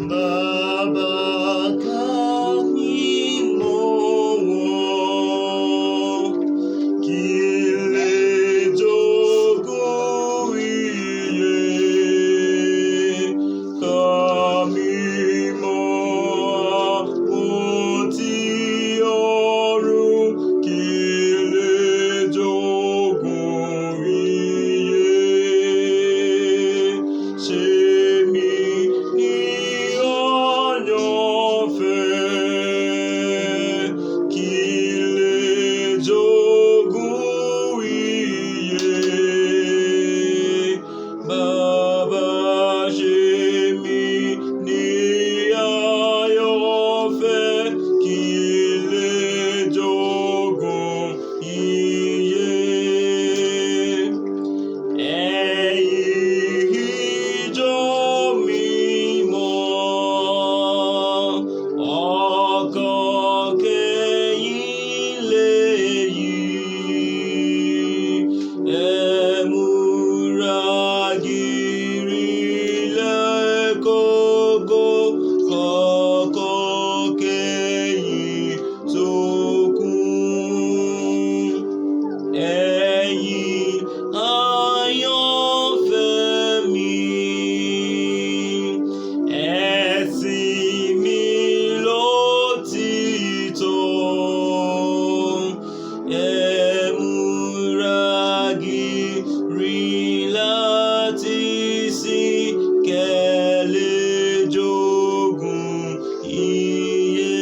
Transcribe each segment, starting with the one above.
Baba kami mo kile jogun iye kami mo àpótí ọ̀run kile jogun iye ṣe mi ní ọ̀yànfẹ́ kile jogun iye Baba ṣe mi ní àyànfẹ́ kile jogun iye. Ẹ̀yin ìjọ mímọ́, ọkàn kẹ́yìn lèyí, ẹ múra gírí lẹ́kọ̀ọ́kọ́, kọ̀ọ̀kan kẹ́yìn tó kù. Ẹ̀yin àyànfẹ́ mi, ẹ̀sìn mi lòtítọ́, ẹ múra gírí láti sìn kẹ́ lè jogun iye.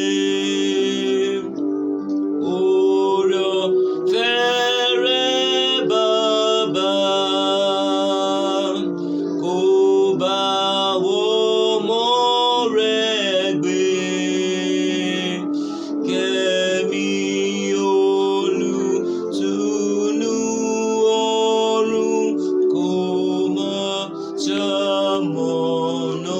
Oore-ọ̀fẹ́ rẹ Baba kó bá ọmọ rẹ gbé, kẹ́mi olùtùnú ọ̀run kó má ṣamọ̀nà